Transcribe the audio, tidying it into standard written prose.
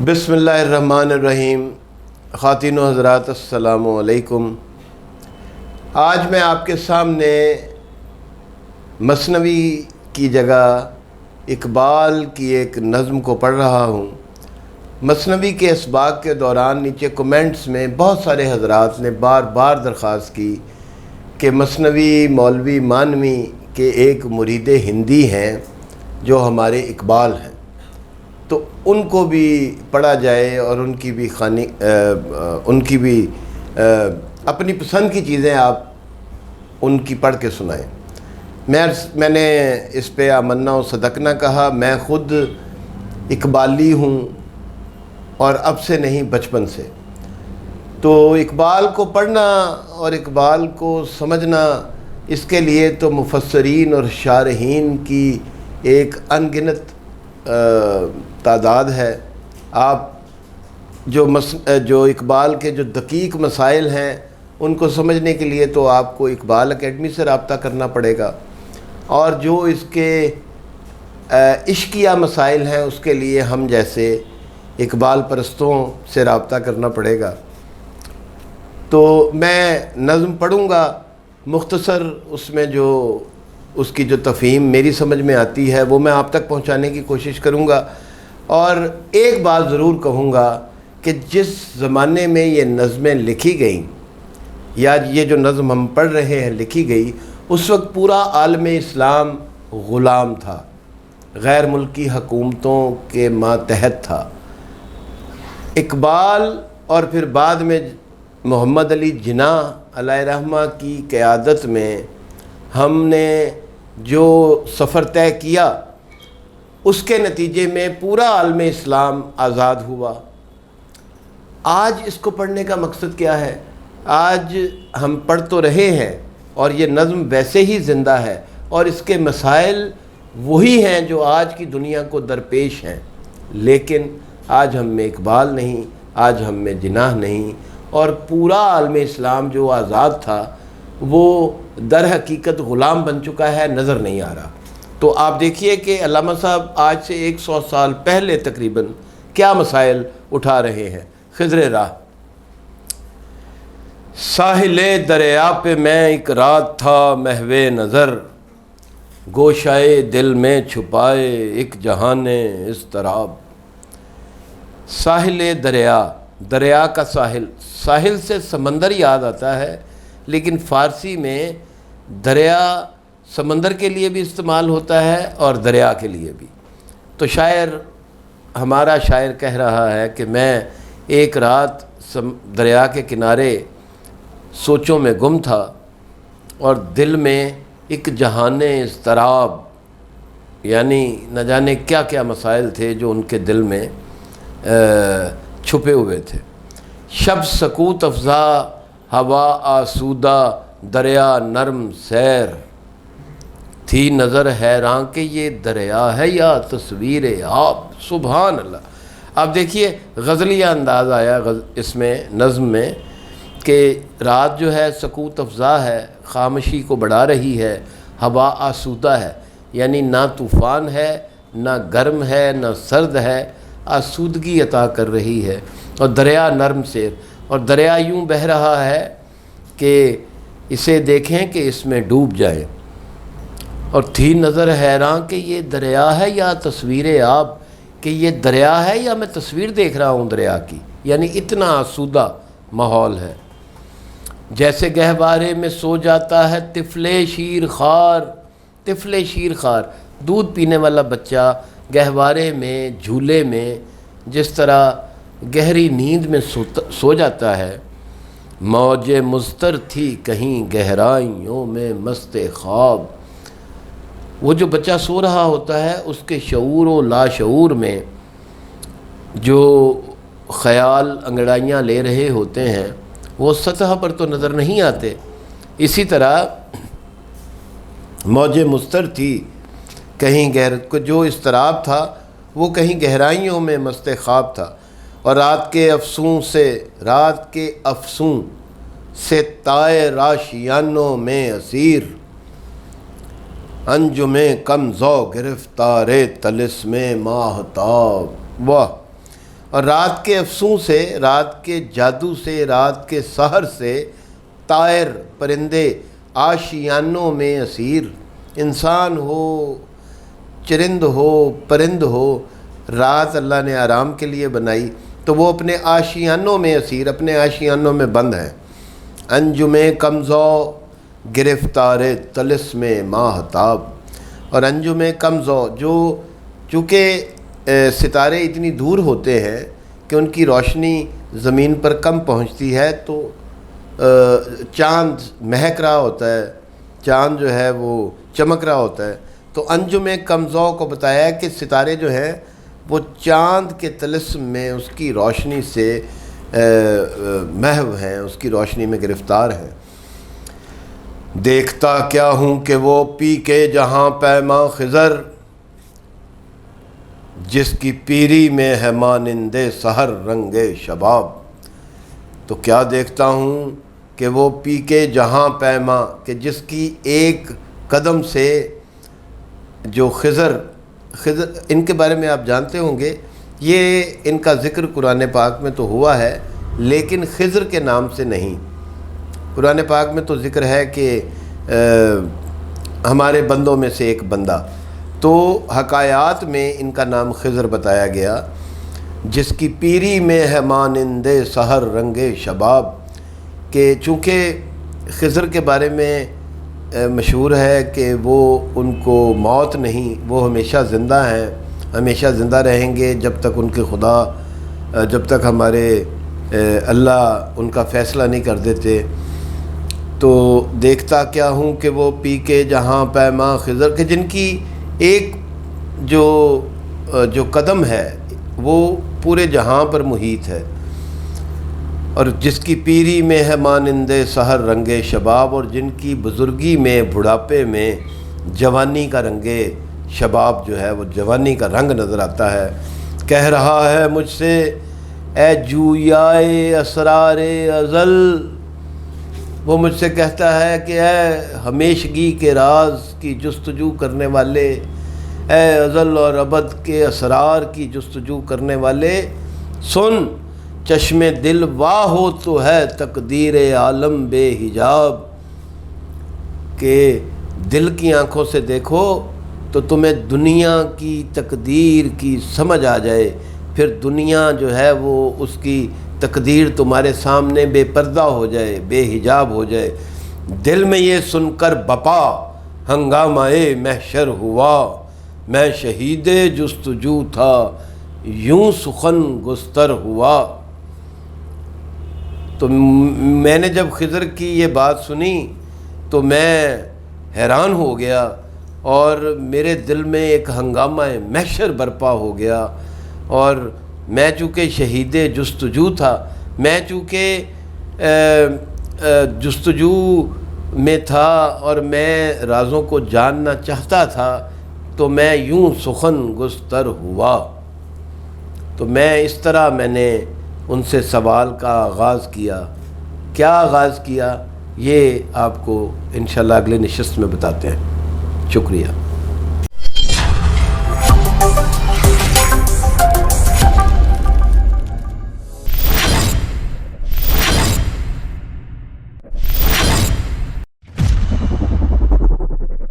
بسم اللہ الرحمن الرحیم۔ خواتین و حضرات السلام علیکم۔ آج میں آپ کے سامنے مثنوی کی جگہ اقبال کی ایک نظم کو پڑھ رہا ہوں۔ مثنوی کے اسباق کے دوران نیچے کومنٹس میں بہت سارے حضرات نے بار بار درخواست کی کہ مثنوی مولوی مانوی کے ایک مرید ہندی ہیں جو ہمارے اقبال ہیں، تو ان کو بھی پڑھا جائے اور ان کی بھی اپنی پسند کی چیزیں آپ ان کی پڑھ کے سنائیں۔ میں نے اس پہ آمنا و صدقنا کہا، میں خود اقبالی ہوں اور اب سے نہیں بچپن سے، تو اقبال کو پڑھنا اور اقبال کو سمجھنا اس کے لیے تو مفسرین اور شارحین کی ایک انگنت تعداد ہے۔ آپ جو اقبال کے جو دقیق مسائل ہیں ان کو سمجھنے کے لیے تو آپ کو اقبال اکیڈمی سے رابطہ کرنا پڑے گا، اور جو اس کے عشقیہ مسائل ہیں اس کے لیے ہم جیسے اقبال پرستوں سے رابطہ کرنا پڑے گا۔ تو میں نظم پڑھوں گا، مختصر اس میں جو اس کی جو تفہیم میری سمجھ میں آتی ہے وہ میں آپ تک پہنچانے کی کوشش کروں گا، اور ایک بات ضرور کہوں گا کہ جس زمانے میں یہ نظمیں لکھی گئیں یا یہ جو نظم ہم پڑھ رہے ہیں لکھی گئی، اس وقت پورا عالم اسلام غلام تھا، غیر ملکی حکومتوں کے ماتحت تھا۔ اقبال اور پھر بعد میں محمد علی جناح علیہ رحمہ کی قیادت میں ہم نے جو سفر طے کیا، اس کے نتیجے میں پورا عالم اسلام آزاد ہوا۔ آج اس کو پڑھنے کا مقصد کیا ہے؟ آج ہم پڑھ تو رہے ہیں اور یہ نظم ویسے ہی زندہ ہے، اور اس کے مسائل وہی ہیں جو آج کی دنیا کو درپیش ہیں، لیکن آج ہم میں اقبال نہیں، آج ہم میں جناح نہیں، اور پورا عالم اسلام جو آزاد تھا وہ در حقیقت غلام بن چکا ہے، نظر نہیں آ رہا۔ تو آپ دیکھیے کہ علامہ صاحب آج سے 100 سال پہلے تقریباً کیا مسائل اٹھا رہے ہیں۔ خضر راہ۔ ساحل دریا پہ میں ایک رات تھا محو نظر، گوشائے دل میں چھپائے ایک جہان اضطراب۔ ساحل دریا، دریا کا ساحل، ساحل سے سمندر یاد آتا ہے، لیکن فارسی میں دریا سمندر کے لیے بھی استعمال ہوتا ہے اور دریا کے لیے بھی۔ تو ہمارا شاعر کہہ رہا ہے کہ میں ایک رات دریا کے کنارے سوچوں میں گم تھا، اور دل میں ایک جہان اضطراب، یعنی نہ جانے کیا کیا مسائل تھے جو ان کے دل میں چھپے ہوئے تھے۔ شب سکوت افزا، ہوا آسودہ، دریا نرم سیر، تھی نظر حیران کہ یہ دریا ہے یا تصویر آب۔ سبحان اللہ۔ اب دیکھیے غزلیہ انداز آیا اس میں نظم میں کہ رات جو ہے سکوت افزا ہے، خاموشی کو بڑھا رہی ہے، ہوا آسودہ ہے، یعنی نہ طوفان ہے، نہ گرم ہے، نہ سرد ہے، آسودگی عطا کر رہی ہے، اور دریا نرم سیر، اور دریا یوں بہہ رہا ہے کہ اسے دیکھیں کہ اس میں ڈوب جائیں۔ اور تھی نظر حیران کہ یہ دریا ہے یا تصویر آب، کہ یہ دریا ہے یا میں تصویر دیکھ رہا ہوں دریا کی، یعنی اتنا آسودہ ماحول ہے۔ جیسے گہوارے میں سو جاتا ہے طفل شیر خوار، طفل شیر خوار دودھ پینے والا بچہ گہوارے میں، جھولے میں جس طرح گہری نیند میں سو جاتا ہے۔ موج مضطر تھی کہیں گہرائیوں میں مست خواب، وہ جو بچہ سو رہا ہوتا ہے اس کے شعور و لاشعور میں جو خیال انگڑائیاں لے رہے ہوتے ہیں وہ سطح پر تو نظر نہیں آتے۔ اسی طرح موج مضطر تھی کہیں جو اضطراب تھا وہ کہیں گہرائیوں میں مست خواب تھا، اور رات کے افسوں سے تائے راشیانوں میں اسیر، انجمیں کم ذو گرفتار طلسم ماہتاب۔ واہ! اور رات کے افسوں سے، رات کے جادو سے، رات کے سحر سے طائر پرندے آشیانوں میں اسیر، انسان ہو، چرند ہو، پرند ہو، رات اللہ نے آرام کے لیے بنائی تو وہ اپنے آشیانوں میں اسیر، اپنے آشیانوں میں بند ہیں۔ انجم کمزو گرفتار طلسم ماہتاب، اور انجم کمزو جو، چونکہ ستارے اتنی دور ہوتے ہیں کہ ان کی روشنی زمین پر کم پہنچتی ہے، تو چاند مہک رہا ہوتا ہے، چاند جو ہے وہ چمک رہا ہوتا ہے، تو انجم کمزو کو بتایا ہے کہ ستارے جو ہیں وہ چاند کے طلسم میں، اس کی روشنی سے محو ہیں، اس کی روشنی میں گرفتار ہیں۔ دیکھتا کیا ہوں کہ وہ پی کے جہاں پیما خضر، جس کی پیری میں ہے مانند سحر رنگ شباب۔ تو کیا دیکھتا ہوں کہ وہ پی کے جہاں پیما، کہ جس کی ایک قدم سے جو خضر ان کے بارے میں آپ جانتے ہوں گے، یہ ان کا ذکر قرآن پاک میں تو ہوا ہے لیکن خضر کے نام سے نہیں۔ قرآن پاک میں تو ذکر ہے کہ ہمارے بندوں میں سے ایک بندہ، تو حکایات میں ان کا نام خضر بتایا گیا، جس کی پیری میں ہے مانند سحر رنگ شباب، کہ چونکہ خضر کے بارے میں مشہور ہے کہ وہ ان کو موت نہیں، وہ ہمیشہ زندہ ہیں، ہمیشہ زندہ رہیں گے جب تک ان کے خدا، جب تک ہمارے اللہ ان کا فیصلہ نہیں کر دیتے۔ تو دیکھتا کیا ہوں کہ وہ پی کے جہاں پیما خضر، کہ جن کی ایک جو قدم ہے وہ پورے جہاں پر محیط ہے، اور جس کی پیری میں ہے مانند سحر رنگ شباب، اور جن کی بزرگی میں، بڑھاپے میں جوانی کا رنگ شباب جو ہے، وہ جوانی کا رنگ نظر آتا ہے۔ کہہ رہا ہے مجھ سے اے جویائے اسرار ازل، وہ مجھ سے کہتا ہے کہ اے ہمیشگی کے راز کی جستجو کرنے والے، اے ازل اور ابد کے اسرار کی جستجو کرنے والے، سن چشم دل واہ ہو تو ہے تقدیر عالم بے حجاب، کہ دل کی آنکھوں سے دیکھو تو تمہیں دنیا کی تقدیر کی سمجھ آ جائے، پھر دنیا جو ہے وہ اس کی تقدیر تمہارے سامنے بے پردہ ہو جائے، بے حجاب ہو جائے۔ دل میں یہ سن کر بپا ہنگامہ محشر ہوا، میں شہید جستجو تھا یوں سخن گستر ہوا۔ تو میں نے جب خضر کی یہ بات سنی تو میں حیران ہو گیا، اور میرے دل میں ایک ہنگامہ محشر برپا ہو گیا، اور میں چونکہ شہید جستجو تھا، میں چونکہ جستجو میں تھا اور میں رازوں کو جاننا چاہتا تھا، تو میں یوں سخن گستر ہوا۔ تو میں اس طرح میں نے ان سے سوال کا آغاز کیا۔ کیا آغاز کیا یہ آپ کو انشاءاللہ اگلے نشست میں بتاتے ہیں۔ شکریہ۔